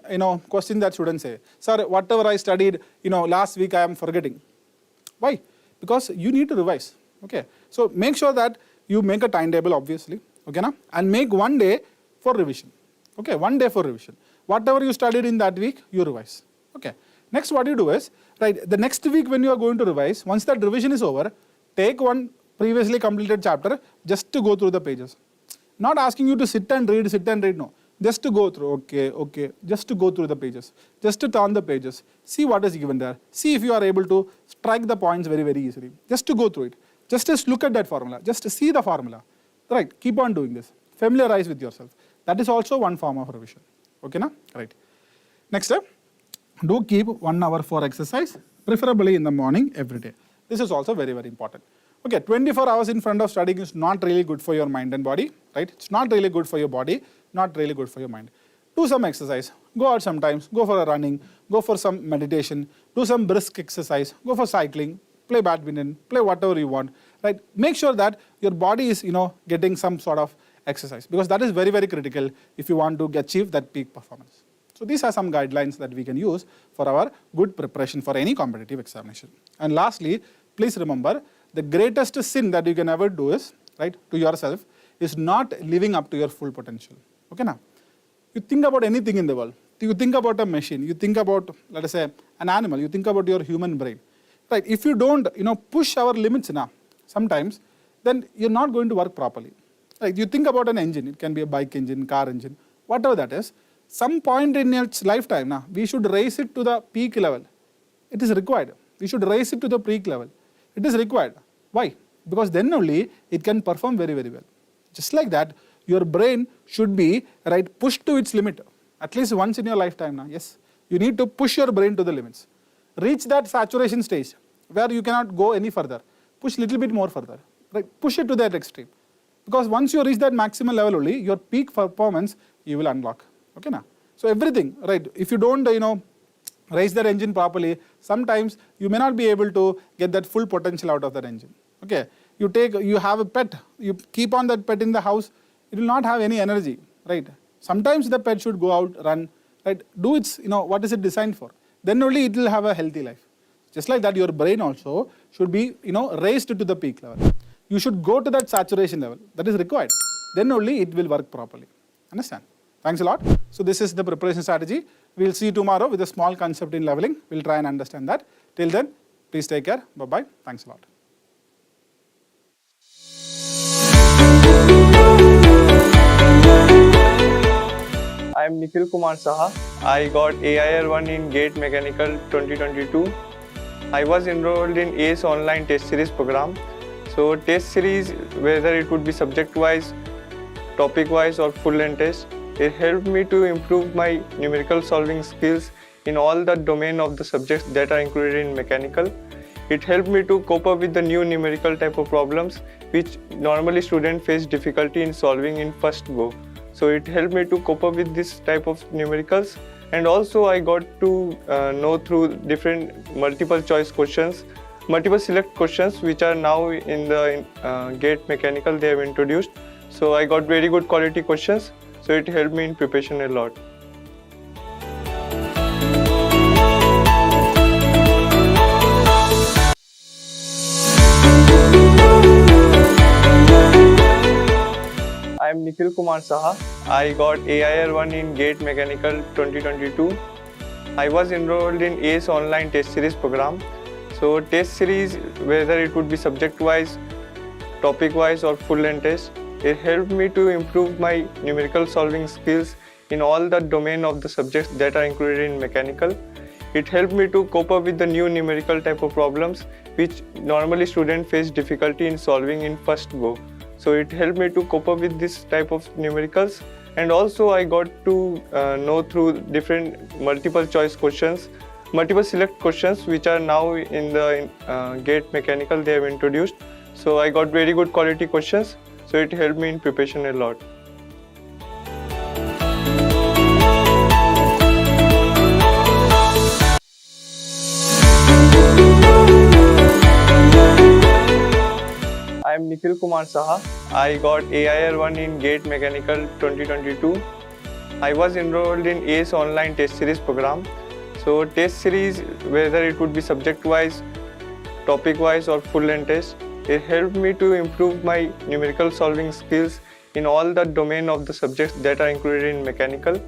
question that students say. Sir, whatever I studied last week I am forgetting. Why? Because you need to revise. Okay. So make sure that you make a timetable obviously. Okay, now? And make one day for revision. Okay, one day for revision. Whatever you studied in that week, you revise. Okay. Next what you do is, right, the next week when you are going to revise, once that revision is over, take one previously completed chapter just to go through the pages. Not asking you to sit and read, no. Just to go through, okay, just to go through the pages, just to turn the pages, see what is given there, see if you are able to strike the points very easily, just to go through it, just look at that formula, just see the formula, right, keep on doing this, familiarize with yourself. That is also one form of revision, okay, na? Right. Next step. Do keep 1 hour for exercise, preferably in the morning every day. This is also very important. Okay, 24 hours in front of studying is not really good for your mind and body, right? It's not really good for your body, not really good for your mind. Do some exercise, go out sometimes, go for a running, go for some meditation, do some brisk exercise, go for cycling, play badminton, play whatever you want, right? Make sure that your body is, getting some sort of exercise, because that is very, very critical if you want to achieve that peak performance. So these are some guidelines that we can use for our good preparation for any competitive examination. And lastly, please remember, the greatest sin that you can ever do is, right, to yourself, is not living up to your full potential. Okay, now, you think about anything in the world. You think about a machine, you think about, let us say, an animal, you think about your human brain. Right, if you don't, push our limits now, sometimes, then you're not going to work properly. Like you think about an engine, it can be a bike engine, car engine, whatever that is. Some point in its lifetime now, we should raise it to the peak level. It is required. We should raise it to the peak level. It is required. Why? Because then only it can perform very, very well. Just like that, your brain should be, right, pushed to its limit. At least once in your lifetime now, yes. You need to push your brain to the limits. Reach that saturation stage where you cannot go any further. Push little bit more further. Right? Push it to that extreme. Because once you reach that maximum level only, your peak performance you will unlock. Okay, now. So everything, right? If you don't, raise that engine properly, sometimes you may not be able to get that full potential out of that engine. Okay, you have a pet, you keep on that pet in the house, it will not have any energy, right? Sometimes the pet should go out, run, right? Do its, what is it designed for? Then only it will have a healthy life. Just like that, your brain also should be, raised to the peak level. You should go to that saturation level. That is required. Then only it will work properly. Understand? Thanks a lot. So this is the preparation strategy. We will see you tomorrow with a small concept in leveling. We will try and understand that. Till then, please take care. Bye-bye. Thanks a lot. I am Nikhil Kumar Saha. I got AIR 1 in Gate Mechanical 2022. I was enrolled in ACE online test series program. So test series, whether it would be subject wise, topic wise or full length test, it helped me to improve my numerical solving skills in all the domain of the subjects that are included in mechanical. It helped me to cope up with the new numerical type of problems which normally students face difficulty in solving in first go. So it helped me to cope up with this type of numericals, and also I got to know through different multiple choice questions, multiple select questions which are now in the Gate Mechanical they have introduced. So I got very good quality questions, so it helped me in preparation a lot. I am Nikhil Kumar Saha. I got AIR 1 in Gate Mechanical 2022. I was enrolled in ACE online test series program. So test series, whether it would be subject wise, topic wise or full length test, it helped me to improve my numerical solving skills in all the domain of the subjects that are included in mechanical. It helped me to cope up with the new numerical type of problems which normally students face difficulty in solving in first go. So it helped me to cope up with this type of numericals, and also I got to know through different multiple choice questions, multiple select questions which are now in the Gate Mechanical they have introduced. So I got very good quality questions, so it helped me in preparation a lot. I am Nikhil Kumar Saha. I got AIR 1 in Gate Mechanical 2022. I was enrolled in ACE online test series program. So test series, whether it would be subject wise, topic wise or full length test, it helped me to improve my numerical solving skills in all the domain of the subjects that are included in mechanical.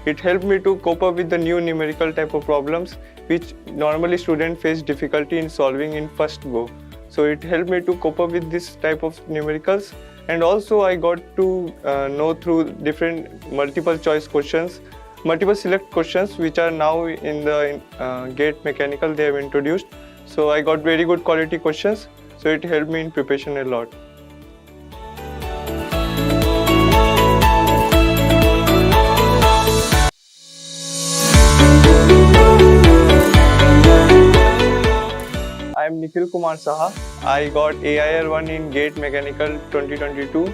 It helped me to cope up with the new numerical type of problems which normally students face difficulty in solving in first go. So it helped me to cope up with this type of numericals, and also I got to know through different multiple choice questions, multiple select questions which are now in the Gate Mechanical they have introduced. So I got very good quality questions, so it helped me in preparation a lot. I am Nikhil Kumar Saha. I got AIR 1 in Gate Mechanical 2022.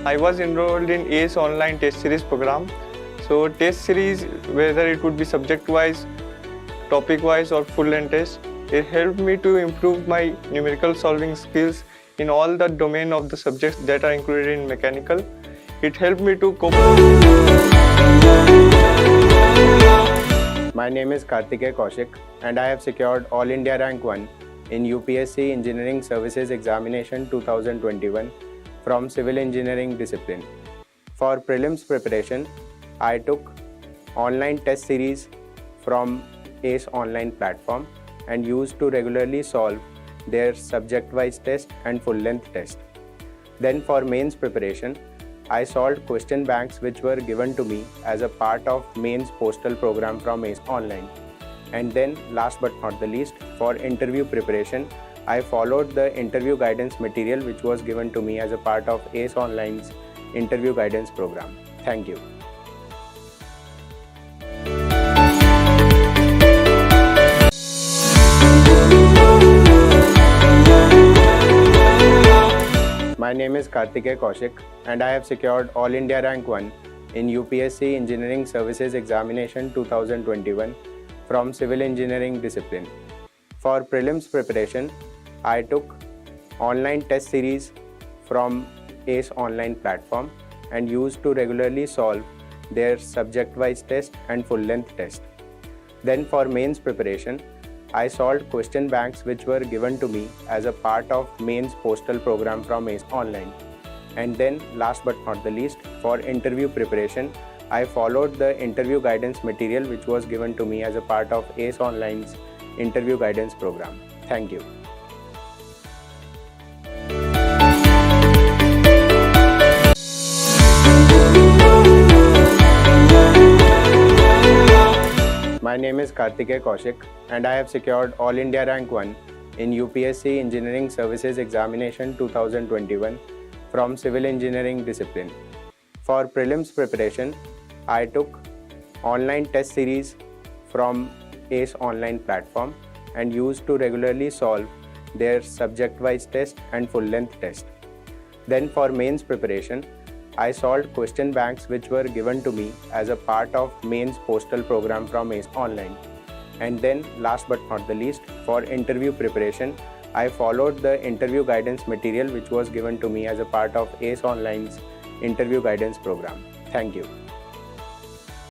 I was enrolled in ACE online test series program. So test series, whether it would be subject wise, topic wise or full length test, it helped me to improve my numerical solving skills in all the domain of the subjects that are included in mechanical. It helped me to cope. My name is Kartikeya Kaushik and I have secured All India Rank 1 in UPSC Engineering Services Examination 2021 from Civil Engineering discipline. For prelims preparation, I took online test series from ACE online platform and used to regularly solve their subject-wise test and full-length test. Then for mains preparation, I solved question banks which were given to me as a part of mains postal program from ACE Online. And then last but not the least, for interview preparation, I followed the interview guidance material which was given to me as a part of ACE Online's interview guidance program. Thank you. My name is Kartikeya Kaushik and I have secured All India Rank 1 in UPSC Engineering Services Examination 2021 from Civil Engineering discipline. For prelims preparation, I took online test series from ACE online platform and used to regularly solve their subject-wise test and full-length test. Then for mains preparation, I solved question banks which were given to me as a part of mains postal program from ACE Online. And then last but not the least, for interview preparation, I followed the interview guidance material which was given to me as a part of ACE Online's interview guidance program. Thank you. My name is Kartikeya Kaushik and I have secured All India Rank 1 in UPSC Engineering Services Examination 2021 from Civil Engineering discipline. For prelims preparation, I took online test series from ACE online platform and used to regularly solve their subject-wise test and full-length test. Then for mains preparation, I solved question banks which were given to me as a part of mains postal program from ACE Online. And then last but not the least, for interview preparation, I followed the interview guidance material which was given to me as a part of ACE Online's interview guidance program. Thank you.